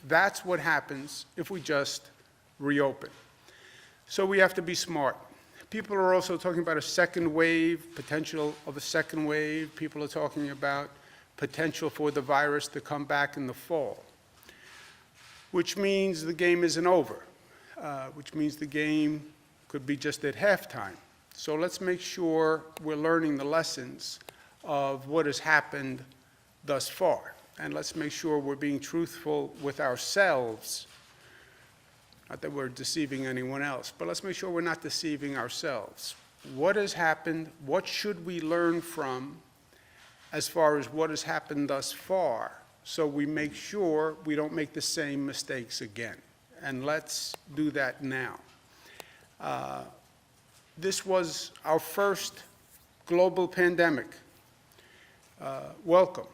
That's what happens if we just reopen. So we have to be smart. People are also talking about a second wave, potential of a second wave. People are talking about potential for the virus to come back in the fall, which means the game isn't over, which means the game could be just at halftime. So let's make sure we're learning the lessons of what has happened thus far. And let's make sure we're being truthful with ourselves. Not that we're deceiving anyone else, but let's make sure we're not deceiving ourselves. What has happened? What should we learn from as far as what has happened thus far, so we make sure we don't make the same mistakes again? And let's do that now. This was our first global pandemic. Welcome.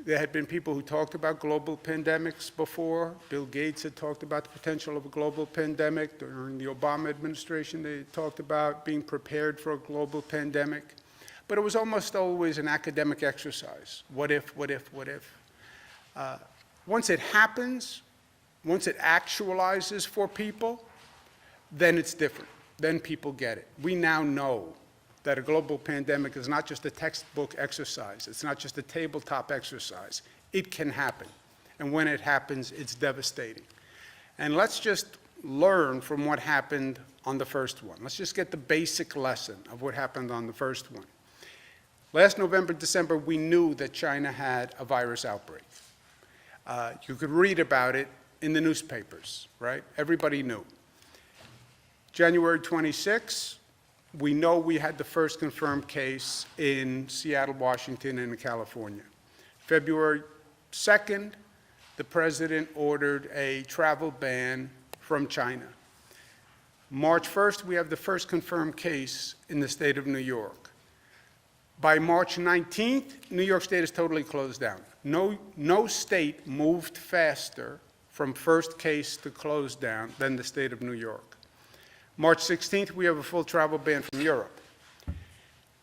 There had been people who talked about global pandemics before. Bill Gates had talked about the potential of a global pandemic. During the Obama administration, they talked about being prepared for a global pandemic. But it was almost always an academic exercise. What if, what if, what if? Once it happens, once it actualizes for people, then it's different. Then people get it. We now know that a global pandemic is not just a textbook exercise. It's not just a tabletop exercise. It can happen. And when it happens, it's devastating. And let's just learn from what happened on the first one. Let's just get the basic lesson of what happened on the first one. Last November, December, we knew that China had a virus outbreak. You could read about it in the newspapers, right? Everybody knew. January 26, we know we had the first confirmed case in Seattle, Washington, and in California. February 2nd, the president ordered a travel ban from China. March 1st, we have the first confirmed case in the state of New York. By March 19th, New York State is totally closed down. No state moved faster from first case to close down than the state of New York. March 16th, we have a full travel ban from Europe.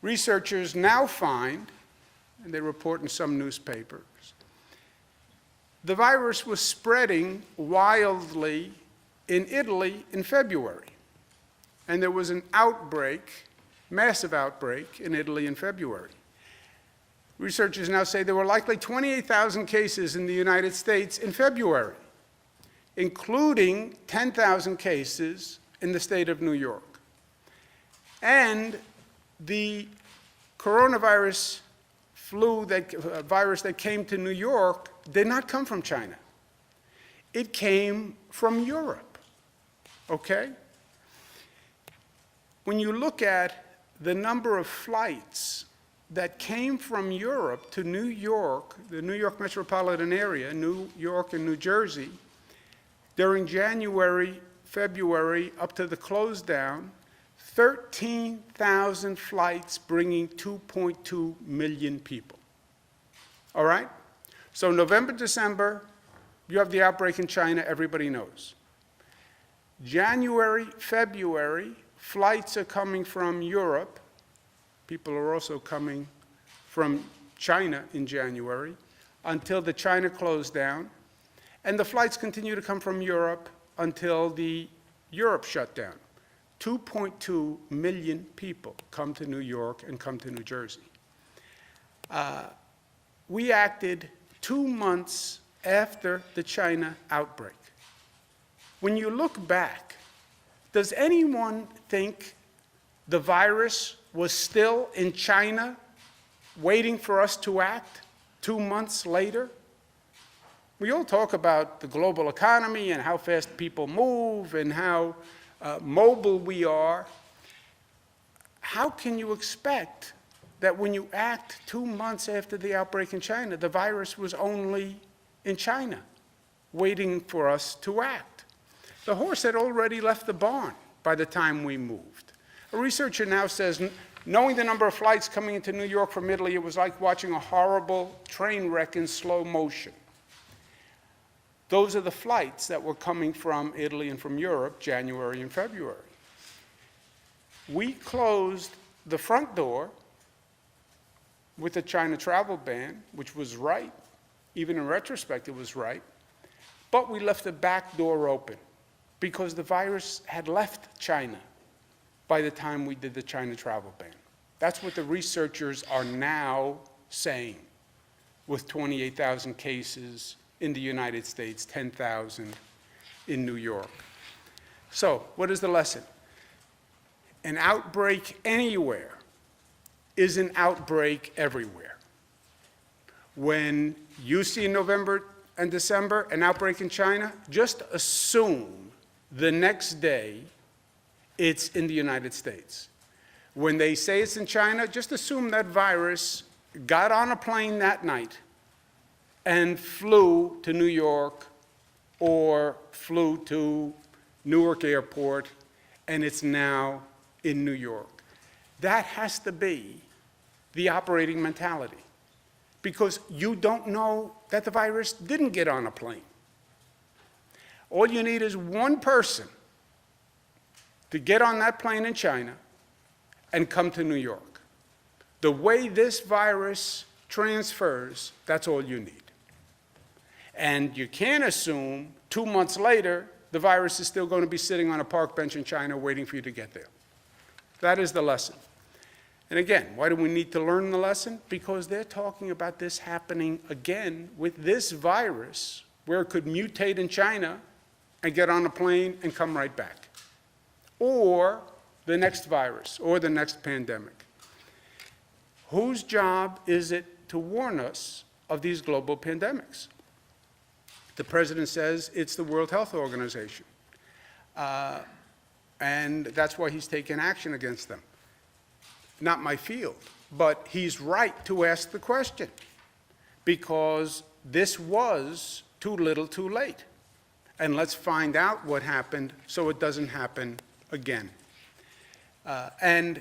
Researchers now find, and they report in some newspapers, the virus was spreading wildly in Italy in February. And there was an outbreak, massive outbreak in Italy in February. Researchers now say there were likely 28,000 cases in the United States in February, including 10,000 cases in the state of New York. And the coronavirus virus that came to New York did not come from China. It came from Europe, okay? When you look at the number of flights that came from Europe to New York, the New York metropolitan area, New York and New Jersey, during January, February, up to the close down, 13,000 flights bringing 2.2 million people. All right? So November, December, you have the outbreak in China, everybody knows. January, February, flights are coming from Europe. People are also coming from China in January until the China closed down. And the flights continue to come from Europe until the Europe shut down. 2.2 million people come to New York and come to New Jersey. We acted 2 months after the China outbreak. When you look back, does anyone think the virus was still in China waiting for us to act 2 months later? We all talk about the global economy and how fast people move and how mobile we are. How can you expect that when you act 2 months after the outbreak in China, the virus was only in China, waiting for us to act? The horse had already left the barn by the time we moved. A researcher now says, knowing the number of flights coming into New York from Italy, it was like watching a horrible train wreck in slow motion. Those are the flights that were coming from Italy and from Europe, January and February. We closed the front door with the China travel ban, which was right. Even in retrospect, it was right. But we left the back door open because the virus had left China by the time we did the China travel ban. That's what the researchers are now saying, with 28,000 cases in the United States, 10,000 in New York. So, what is the lesson? An outbreak anywhere is an outbreak everywhere. When you see in November and December an outbreak in China, just assume the next day it's in the United States. When they say it's in China, just assume that virus got on a plane that night and flew to New York or flew to Newark Airport, and it's now in New York. That has to be the operating mentality, because you don't know that the virus didn't get on a plane. All you need is one person to get on that plane in China and come to New York. The way this virus transfers, that's all you need. And you can't assume 2 months later the virus is still going to be sitting on a park bench in China waiting for you to get there. That is the lesson. And again, why do we need to learn the lesson? Because they're talking about this happening again with this virus, where it could mutate in China and get on a plane and come right back. Or the next virus, or the next pandemic. Whose job is it to warn us of these global pandemics? The president says it's the World Health Organization. And that's why he's taken action against them. Not my field, but he's right to ask the question, because this was too little too late. And let's find out what happened so it doesn't happen again. And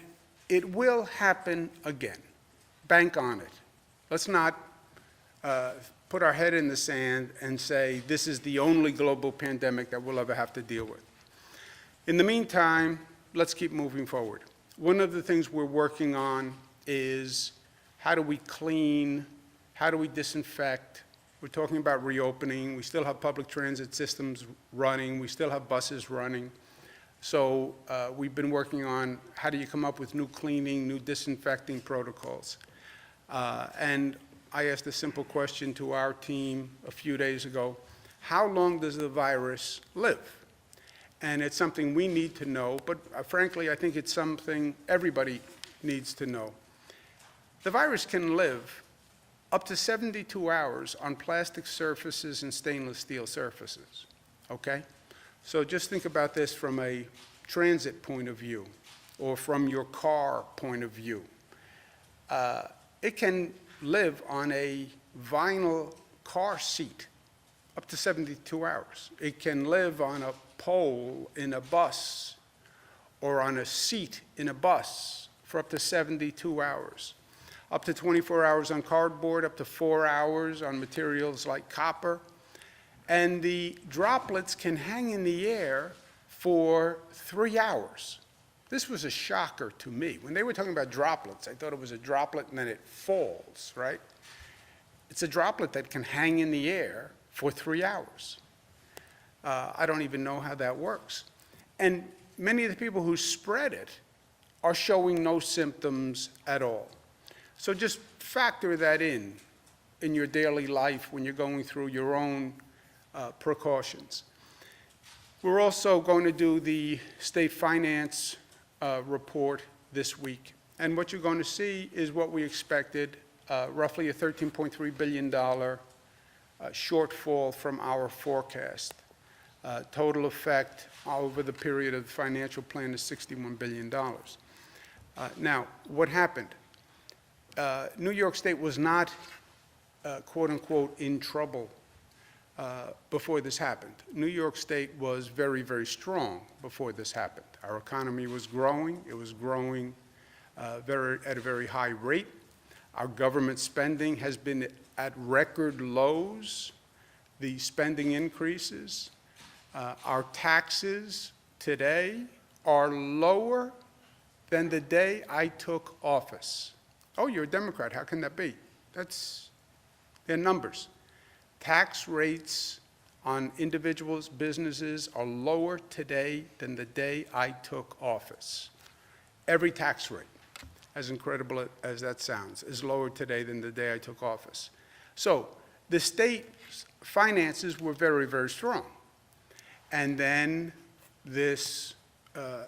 it will happen again. Bank on it. Let's not put our head in the sand and say this is the only global pandemic that we'll ever have to deal with. In the meantime, let's keep moving forward. One of the things we're working on is how do we clean, how do we disinfect. We're talking about reopening. We still have public transit systems running. We still have buses running. So we've been working on how do you come up with new cleaning, new disinfecting protocols. And I asked a simple question to our team a few days ago: how long does the virus live? And it's something we need to know, but frankly, I think it's something everybody needs to know. The virus can live up to 72 hours on plastic surfaces and stainless steel surfaces, okay? So just think about this from a transit point of view, or from your car point of view. It can live on a vinyl car seat up to 72 hours. It can live on a pole in a bus or on a seat in a bus for up to 72 hours. Up to 24 hours on cardboard, up to 4 hours on materials like copper. And the droplets can hang in the air for 3 hours. This was a shocker to me. When they were talking about droplets, I thought it was a droplet and then it falls, right? It's a droplet that can hang in the air for 3 hours. I don't even know how that works. And many of the people who spread it are showing no symptoms at all. So just factor that in your daily life when you're going through your own precautions. We're also going to do the state finance report this week. And what you're going to see is what we expected, roughly a $13.3 billion shortfall from our forecast. Total effect over the period of the financial plan is $61 billion. Now, what happened? New York State was not, quote unquote, in trouble before this happened. New York State was very, very strong before this happened. Our economy was growing. It was growing at a very high rate. Our government spending has been at record lows. The spending increases. Our taxes today are lower than the day I took office. Oh, you're a Democrat. How can that be? They're numbers. Tax rates on individuals, businesses are lower today than the day I took office. Every tax rate, as incredible as that sounds, is lower today than the day I took office. So the state's finances were very, very strong. And then this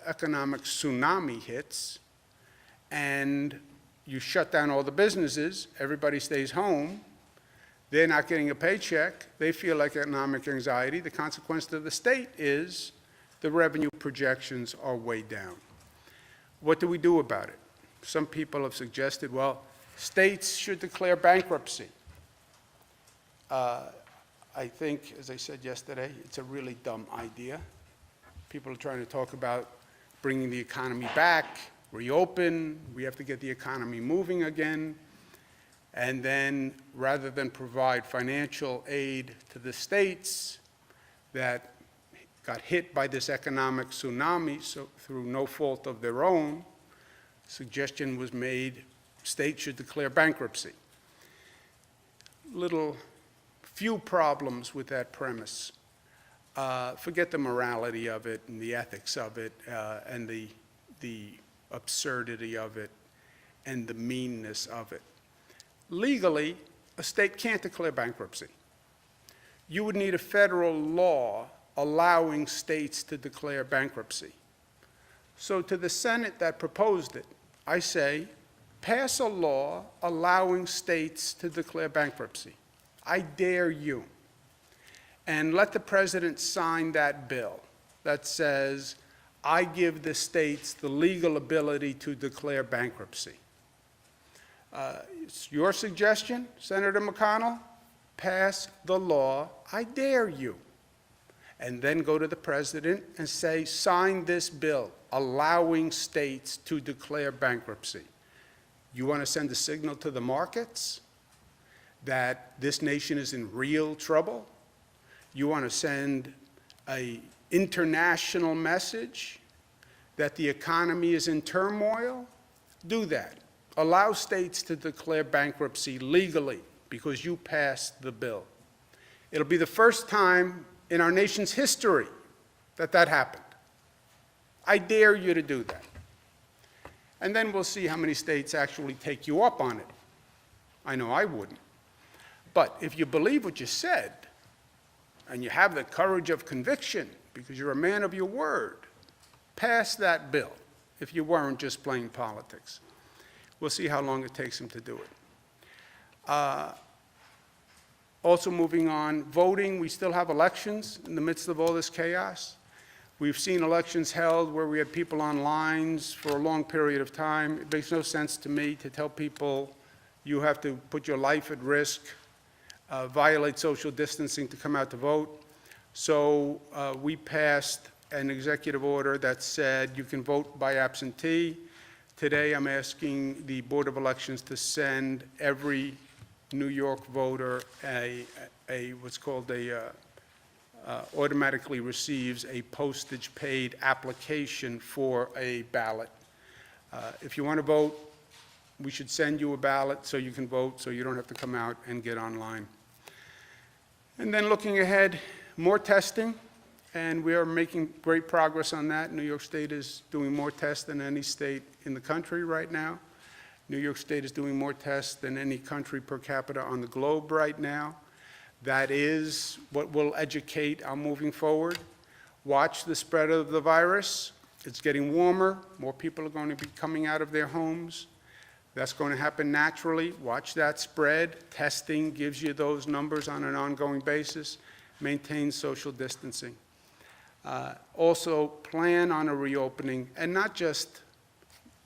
economic tsunami hits, and you shut down all the businesses, everybody stays home, they're not getting a paycheck, they feel like economic anxiety. The consequence to the state is the revenue projections are way down. What do we do about it? Some people have suggested, well, states should declare bankruptcy. I think, as I said yesterday, it's a really dumb idea. People are trying to talk about bringing the economy back, reopen, we have to get the economy moving again, and then rather than provide financial aid to the states that got hit by this economic tsunami so through no fault of their own, suggestion was made, states should declare bankruptcy. Few problems with that premise. Forget the morality of it and the ethics of it and the absurdity of it and the meanness of it. Legally, a state can't declare bankruptcy. You would need a federal law allowing states to declare bankruptcy. So to the Senate that proposed it, I say, pass a law allowing states to declare bankruptcy. I dare you. And let the president sign that bill that says, I give the states the legal ability to declare bankruptcy. It's your suggestion, Senator McConnell. Pass the law. I dare you. And then go to the president and say, sign this bill allowing states to declare bankruptcy. You want to send a signal to the markets that this nation is in real trouble? You want to send an international message that the economy is in turmoil? Do that. Allow states to declare bankruptcy legally because you passed the bill. It'll be the first time in our nation's history that that happened. I dare you to do that. And then we'll see how many states actually take you up on it. I know I wouldn't. But if you believe what you said, and you have the courage of conviction, because you're a man of your word, pass that bill if you weren't just playing politics. We'll see how long it takes him to do it. Also moving on, voting, we still have elections in the midst of all this chaos. We've seen elections held where we had people on lines for a long period of time. It makes no sense to me to tell people you have to put your life at risk, violate social distancing to come out to vote. So we passed an executive order that said you can vote by absentee. Today I'm asking the Board of Elections to send every New York voter what's called automatically receives a postage paid application for a ballot. If you want to vote, we should send you a ballot so you can vote, so you don't have to come out and get online. And then looking ahead, more testing, and we are making great progress on that. New York State is doing more tests than any state in the country right now. New York State is doing more tests than any country per capita on the globe right now. That is what will educate our moving forward. Watch the spread of the virus. It's getting warmer. More people are going to be coming out of their homes. That's going to happen naturally. Watch that spread. Testing gives you those numbers on an ongoing basis. Maintain social distancing. Also, plan on a reopening, and not just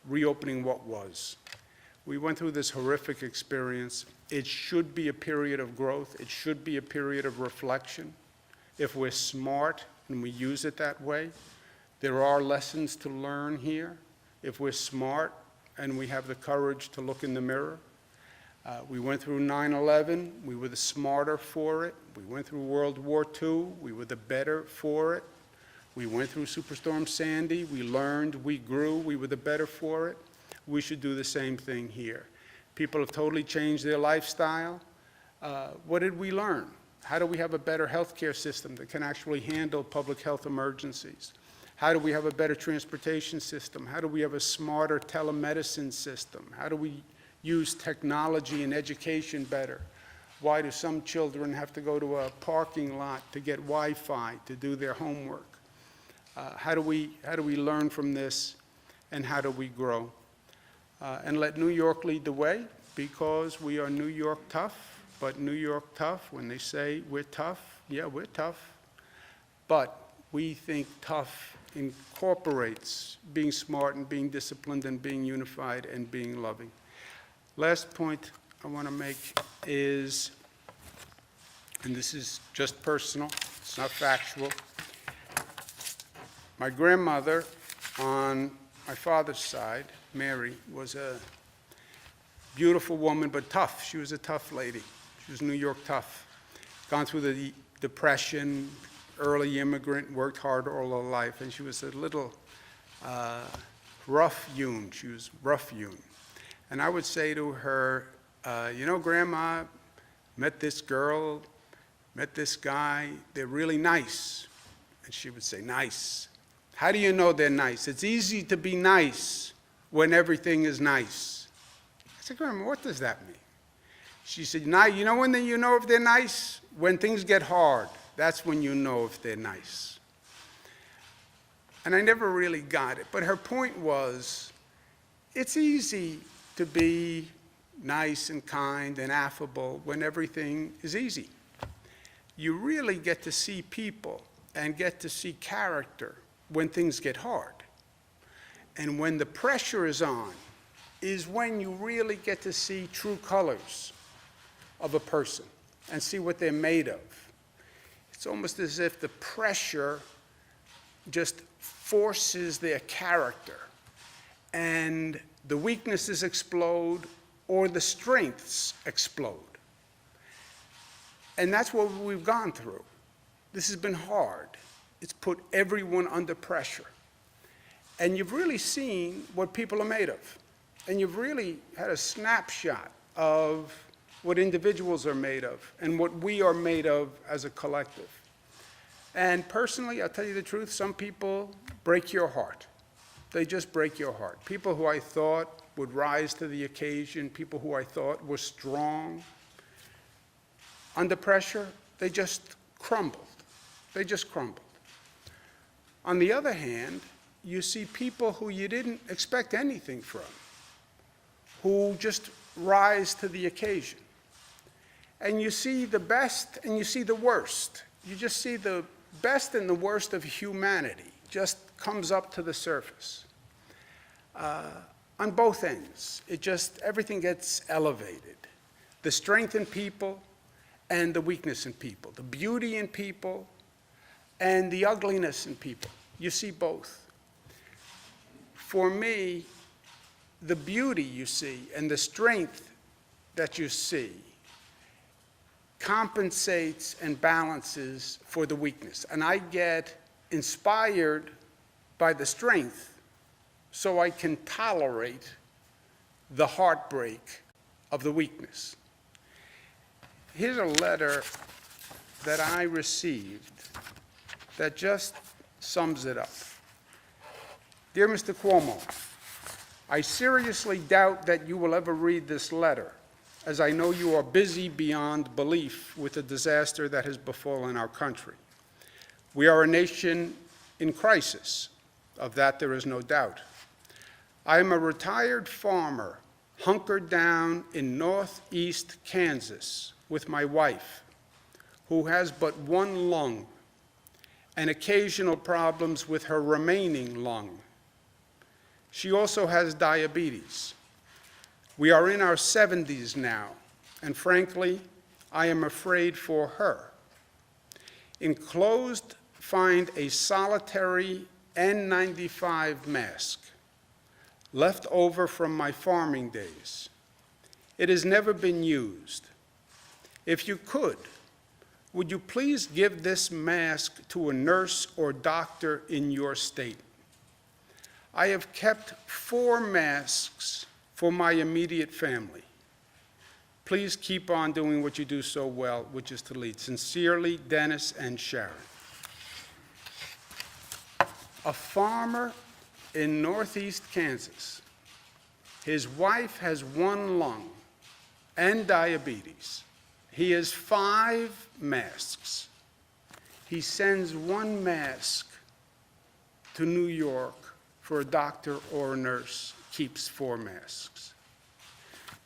reopening what was. We went through this horrific experience. It should be a period of growth. It should be a period of reflection. If we're smart and we use it that way, there are lessons to learn here. If we're smart and we have the courage to look in the mirror. We went through 9/11. We were the smarter for it. We went through World War II. We were the better for it. We went through Superstorm Sandy. We learned, we grew, we were the better for it. We should do the same thing here. People have totally changed their lifestyle. What did we learn? How do we have a better healthcare system that can actually handle public health emergencies? How do we have a better transportation system? How do we have a smarter telemedicine system? How do we use technology in education better? Why do some children have to go to a parking lot to get Wi-Fi to do their homework? How do we learn from this, and how do we grow? And let New York lead the way, because we are New York tough. But New York tough, when they say we're tough, yeah, we're tough. But we think tough incorporates being smart and being disciplined and being unified and being loving. Last point I want to make is, and this is just personal, it's not factual. My grandmother on my father's side, Mary, was a beautiful woman, but tough. She was a tough lady. She was New York tough. Gone through the Depression, early immigrant, worked hard all her life, and she was a little rough-hewn. She was rough-hewn. And I would say to her, you know, Grandma, met this girl, met this guy, they're really nice. And she would say, nice. How do you know they're nice? It's easy to be nice when everything is nice. I said, Grandma, what does that mean? She said, now, you know when you know if they're nice? When things get hard, that's when you know if they're nice. And I never really got it, but her point was, it's easy to be nice and kind and affable when everything is easy. You really get to see people and get to see character when things get hard. And when the pressure is on, is when you really get to see true colors of a person and see what they're made of. It's almost as if the pressure just forces their character, and the weaknesses explode or the strengths explode. And that's what we've gone through. This has been hard. It's put everyone under pressure. And you've really seen what people are made of. And you've really had a snapshot of what individuals are made of and what we are made of as a collective. And personally, I'll tell you the truth, some people break your heart. They just break your heart. People who I thought would rise to the occasion, people who I thought were strong, under pressure, they just crumbled. They just crumbled. On the other hand, you see people who you didn't expect anything from, who just rise to the occasion. And you see the best and you see the worst. You just see the best and the worst of humanity just comes up to the surface. On both ends, everything gets elevated. The strength in people and the weakness in people, the beauty in people and the ugliness in people. You see both. For me, the beauty you see and the strength that you see compensates and balances for the weakness. And I get inspired by the strength so I can tolerate the heartbreak of the weakness. Here's a letter that I received that just sums it up. Dear Mr. Cuomo, I seriously doubt that you will ever read this letter, as I know you are busy beyond belief with the disaster that has befallen our country. We are a nation in crisis. Of that, there is no doubt. I am a retired farmer hunkered down in northeast Kansas with my wife, who has but one lung and occasional problems with her remaining lung. She also has diabetes. We are in our 70s now, and frankly, I am afraid for her. Enclosed, find a solitary N95 mask left over from my farming days. It has never been used. If you could, would you please give this mask to a nurse or doctor in your state? I have kept 4 masks for my immediate family. Please keep on doing what you do so well, which is to lead. Sincerely, Dennis and Sharon. A farmer in northeast Kansas. His wife has one lung and diabetes. He has 5 masks. He sends 1 mask to New York for a doctor or a nurse, keeps 4 masks.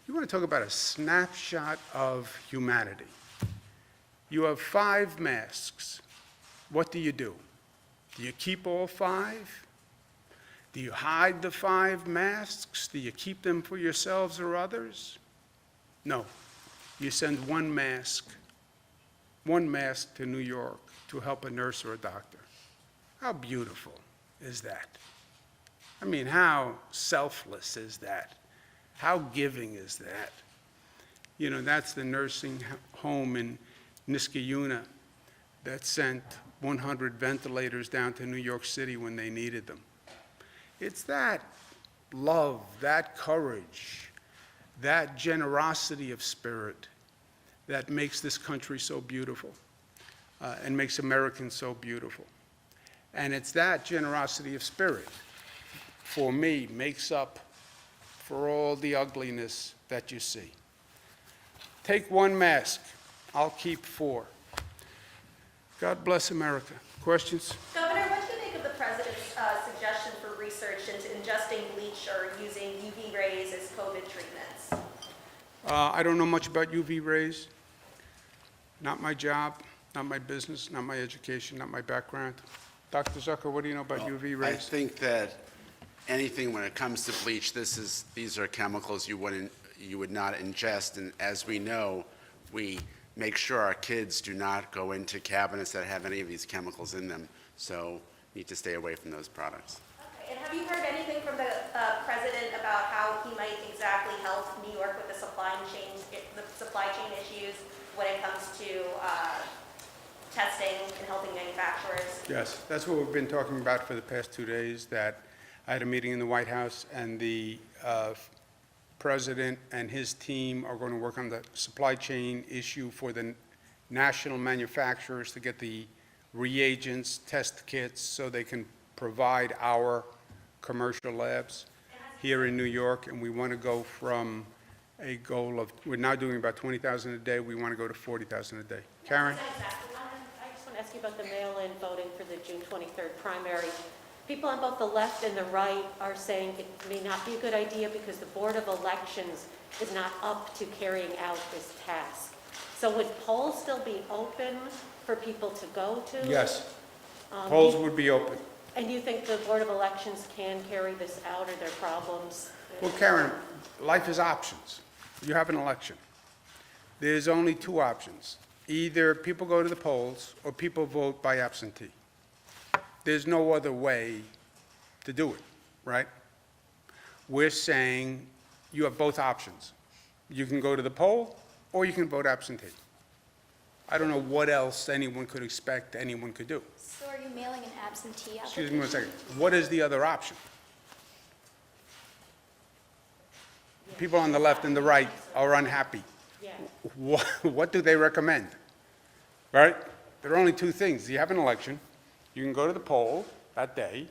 You want to talk about a snapshot of humanity. You have 5 masks. What do? Do you keep all 5? Do you hide the 5 masks? Do you keep them for yourselves or others? No. You send 1 mask to New York to help a nurse or a doctor. How beautiful is that? I mean, how selfless is that? How giving is that? You know, that's the nursing home in Niskayuna that sent 100 ventilators down to New York City when they needed them. It's that love, that courage, that generosity of spirit that makes this country so beautiful and makes Americans so beautiful. And it's that generosity of spirit, for me, makes up for all the ugliness that you see. Take 1 mask. I'll keep 4. God bless America. Questions? Governor, what do you think of the president's suggestion for research into ingesting bleach or using UV rays as COVID treatments? I don't know much about UV rays. Not my job, not my business, not my education, not my background. Dr. Zucker, what do you know about UV rays? I think that anything when it comes to bleach, these are chemicals you would not ingest, and as we know, we make sure our kids do not go into cabinets that have any of these chemicals in them, so need to stay away from those products. Okay. And have you heard anything from the president about how he might exactly help New York with the supply chain issues when it comes to testing and helping manufacturers? Yes, that's what we've been talking about for the past 2 days, that I had a meeting in the White House, and the president and his team are going to work on the supply chain issue for the national manufacturers to get the reagents, test kits, so they can provide our commercial labs here in New York. And we want to go from a goal of, we're now doing about 20,000 a day, we want to go to 40,000 a day. Karen? I just want to ask you about the mail-in voting for the June 23rd primary. People on both the left and the right are saying it may not be a good idea because the Board of Elections is not up to carrying out this task. So would polls still be open for people to go to? Yes. Polls would be open. And you think the Board of Elections can carry this out? Are there problems? Well, Karen, life is options. You have an election. There's only 2 options. Either people go to the polls or people vote by absentee. There's no other way to do it, right? We're saying you have both options. You can go to the poll or you can vote absentee. I don't know what else anyone could expect anyone could do. So are you mailing an absentee application? Excuse me 1 second. What is the other option? People on the left and the right are unhappy. Yeah. What do they recommend? Right? There are only 2 things. You have an election, you can go to the poll that day,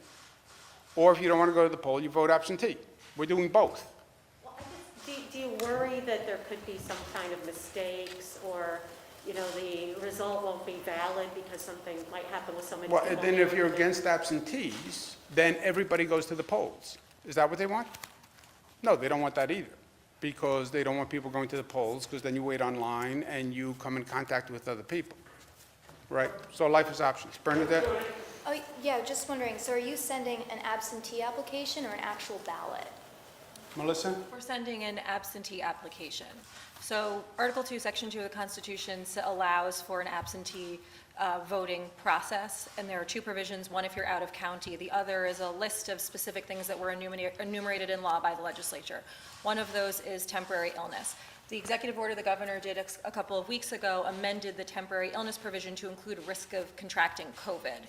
or if you don't want to go to the poll, you vote absentee. We're doing both. Well, do you worry that there could be some kind of mistakes, or, you know, the result won't be valid because something might happen with someone? Well, then if you're against absentees, then everybody goes to the polls. Is that what they want? No, they don't want that either, because they don't want people going to the polls, because then you wait online and you come in contact with other people. Right? So life is options. Bernadette? Oh, yeah, just wondering, so are you sending an absentee application or an actual ballot? Melissa? We're sending an absentee application. So Article 2, Section 2 of the Constitution allows for an absentee voting process, and there are 2 provisions, one if you're out of county, the other is a list of specific things that were enumerated in law by the legislature. One of those is temporary illness. The executive order the governor did a couple of weeks ago amended the temporary illness provision to include risk of contracting COVID.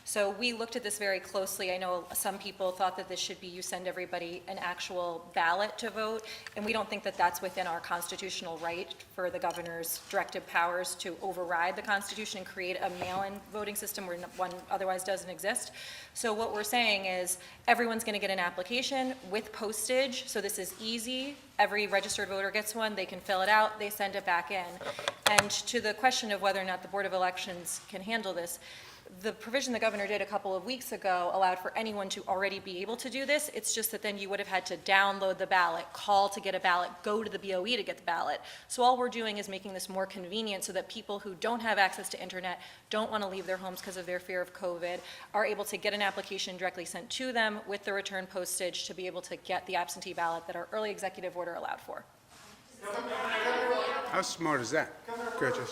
So we looked at this very closely. I know some people thought that this should be you send everybody an actual ballot to vote, and we don't think that that's within our constitutional right for the governor's directive powers to override the Constitution and create a mail-in voting system where one otherwise doesn't exist. So what we're saying is everyone's going to get an application with postage, so this is easy. Every registered voter gets one, they can fill it out, they send it back in. And to the question of whether or not the Board of Elections can handle this, the provision the governor did a couple of weeks ago allowed for anyone to already be able to do this. It's just that then you would have had to download the ballot, call to get a ballot, go to the BOE to get the ballot. So all we're doing is making this more convenient so that people who don't have access to internet, don't want to leave their homes because of their fear of COVID, are able to get an application directly sent to them with the return postage to be able to get the absentee ballot that our early executive order allowed for. How smart is that, Gretchen?